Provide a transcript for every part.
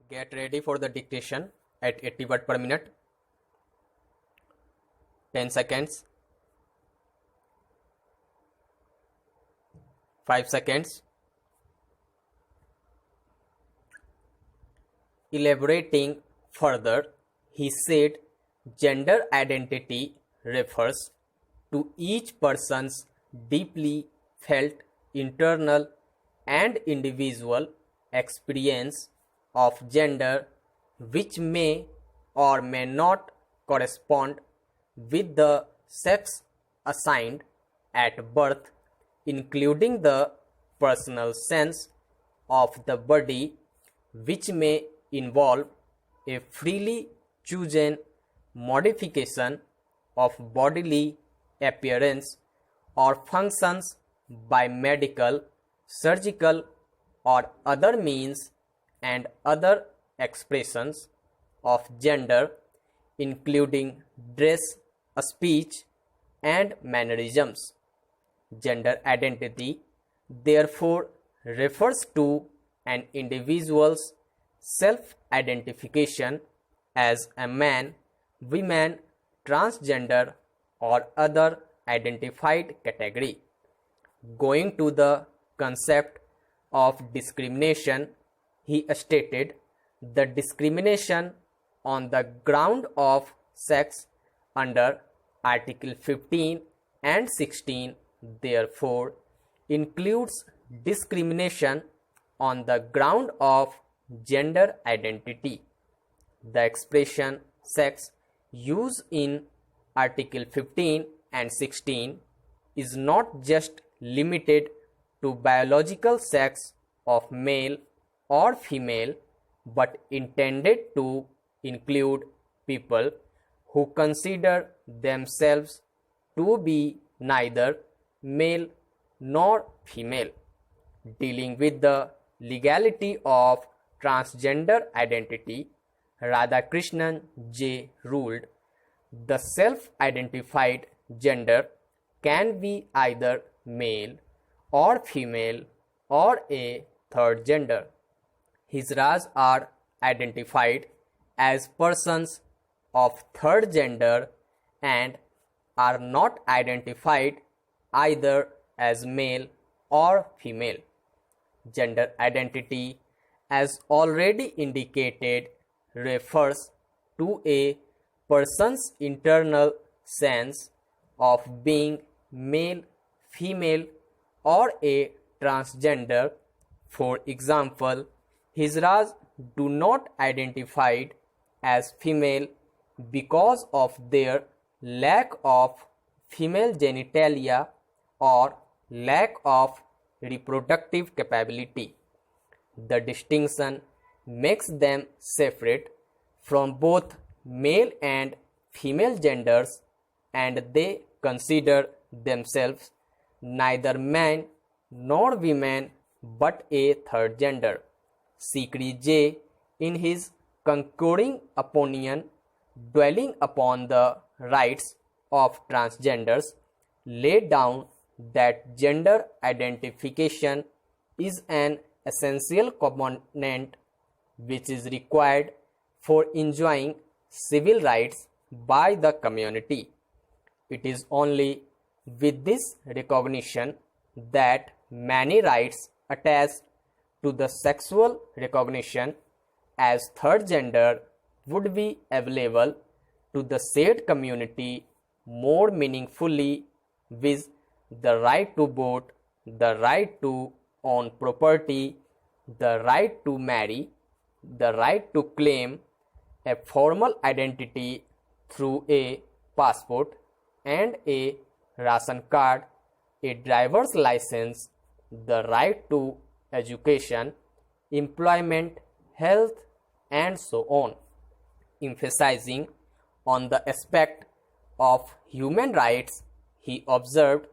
Get ready for the dictation at 80 word per minute. 10 seconds. 5 seconds. Elaborating further, he said gender identity refers to each person's deeply felt internal and individual experience of gender, which may or may not correspond with the sex assigned at birth, including the personal sense of the body, which may involve a freely chosen modification of bodily appearance or functions by medical, surgical, or other means, and other expressions of gender, including dress, speech, and mannerisms. Gender identity, therefore, refers to an individual's self-identification as a man, woman, transgender, or other identified category. Going to the concept of discrimination, he stated the discrimination on the ground of sex under Article 15 and 16 therefore includes discrimination on the ground of gender identity. The expression sex used in Article 15 and 16 is not just limited to biological sex of male or female, but intended to include people who consider themselves to be neither male nor female. Dealing with the legality of transgender identity, Radhakrishnan J. ruled, the self-identified gender can be either male or female or a third gender. His Raj are identified as persons of third gender and are not identified either as male or female. Gender identity, as already indicated, refers to a person's internal sense of being male, female, or a transgender. For example, his Raj do not identify as female because of their lack of female genitalia or lack of reproductive capability. The distinction makes them separate from both male and female genders, and they consider themselves neither man nor woman but a third gender. Sikri J, in his concurring opinion dwelling upon the rights of transgenders, laid down that gender identification is an essential component which is required for enjoying civil rights by the community. It is only with this recognition that many rights attached to the sexual recognition as third gender would be available to the said community more meaningfully, with the right to vote, the right to own property, the right to marry, the right to claim a formal identity through a passport and a ration card, a driver's license, the right to education, employment, health, and so on. Emphasizing on the aspect of human rights, he observed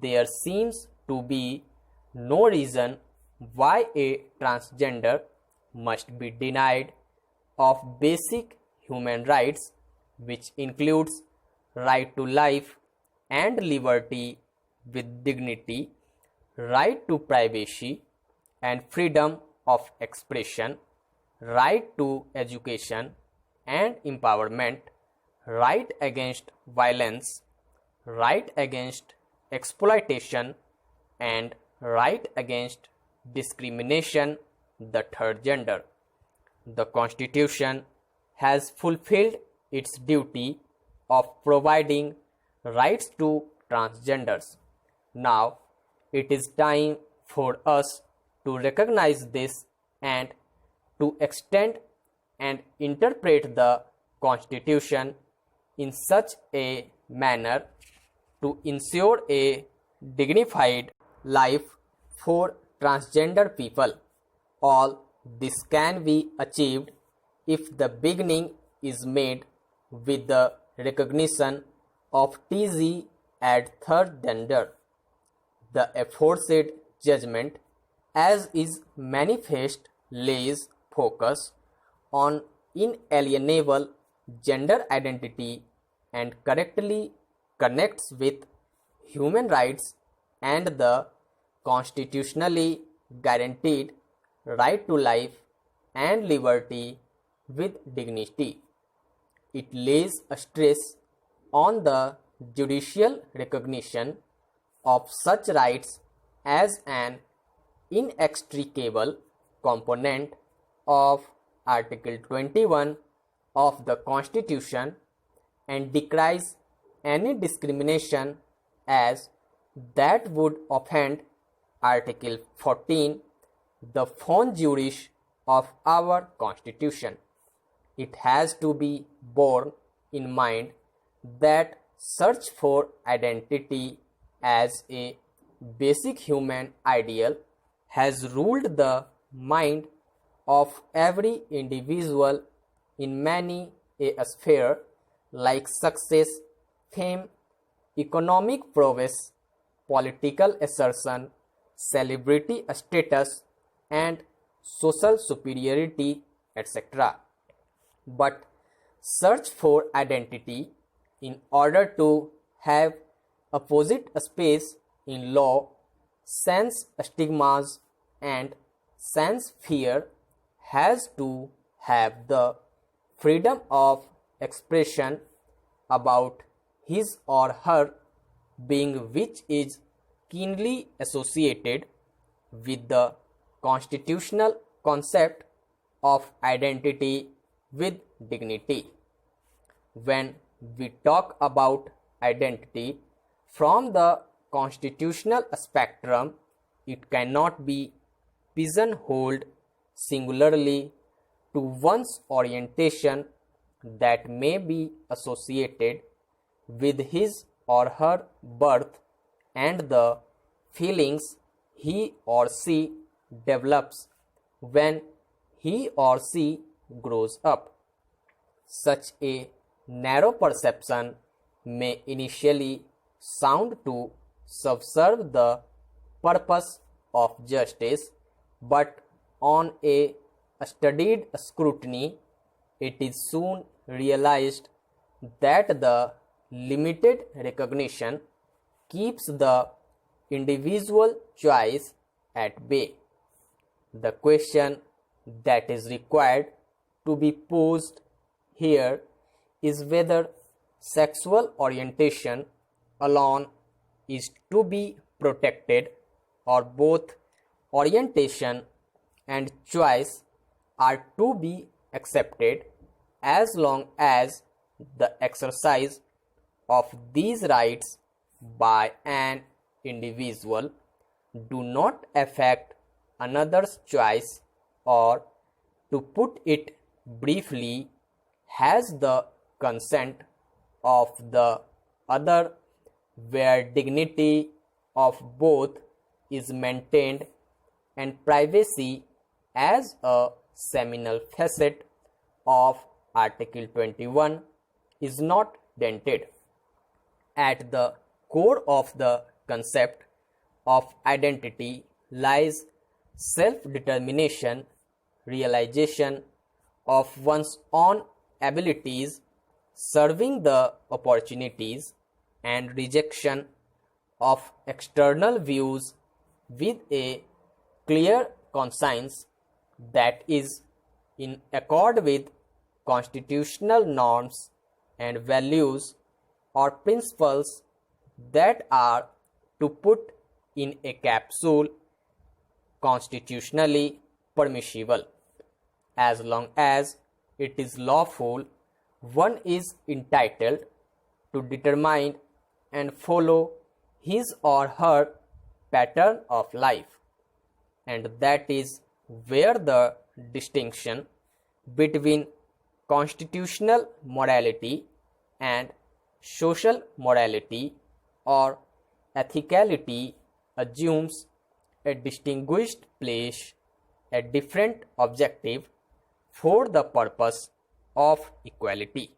there seems to be no reason why a transgender must be denied of basic human rights, which includes right to life and liberty with dignity, right to privacy and freedom of expression, right to education and empowerment, right against violence, right against exploitation, and right against discrimination, the third gender. The Constitution has fulfilled its duty of providing rights to transgenders. Now, it is time for us to recognize this and to extend and interpret the Constitution in such a manner to ensure a dignified life for transgender people. All this can be achieved if the beginning is made with the recognition of TZ as third gender. The aforesaid judgment, as is manifest, lays focus on inalienable gender identity and correctly connects with human rights and the constitutionally guaranteed right to life and liberty with dignity. It lays a stress on the judicial recognition of such rights as an inextricable component of Article 21 of the Constitution and decries any discrimination as that would offend Article 14, the fons juris of our Constitution. It has to be borne in mind that search for identity as a basic human ideal has ruled the mind of every individual in many a sphere like success, fame, economic prowess, political assertion, celebrity status, and social superiority, etc. But search for identity in order to have opposite space in law, sense stigmas and sense fear has to have the freedom of expression about his or her being, which is keenly associated with the constitutional concept of identity with dignity. When we talk about identity from the constitutional spectrum, it cannot be pigeonholed singularly to one's orientation that may be associated with his or her birth and the feelings he or she develops when he or she grows up. Such a narrow perception may initially sound to subserve the purpose of justice, but on a studied scrutiny, it is soon realized that the limited recognition keeps the individual choice at bay. The question that is required to be posed here is whether sexual orientation alone is to be protected or both orientation and choice are to be accepted as long as the exercise of these rights by an individual do not affect another's choice, or to put it briefly, has the consent of the other, where dignity of both is maintained and privacy as a seminal facet of Article 21 is not dented. At the core of the concept of identity lies self-determination, realization of one's own abilities, serving the opportunities, and rejection of external views with a clear conscience, that is, in accord with constitutional norms and values or principles that are to put in a capsule constitutionally permissible. As long as it is lawful, one is entitled to determine and follow his or her pattern of life, and that is where the distinction between constitutional morality and social morality or ethicality assumes a distinguished place, a different objective for the purpose of equality.